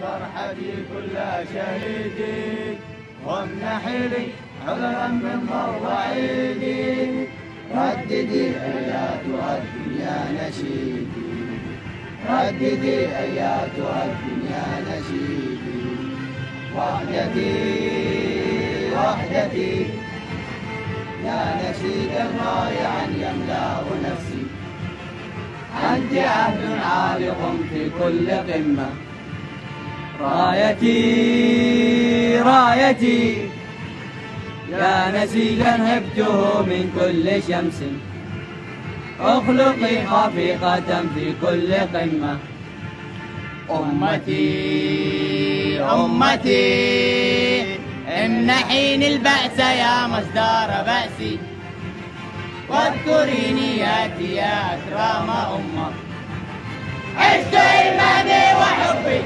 فرحتي كل شهيدي، وامنحي لي عذرا من ضوء عيدي. رددي أياتها الدنيا نشيدي، رددي أياتها الدنيا نشيدي. وحدتي وحدتي يا نشيدا رائعا يملأ نفسي. أنت عهد عالق في كل قمة. رايتي رايتي يا نسيجا هبته من كل شمس. اخلقي خفيقة في كل قمة. أمتي أمتي امنحيني البأس يا مصدر بأسي، واذكريني يا أكرم أمة. عشت إيماني وحبي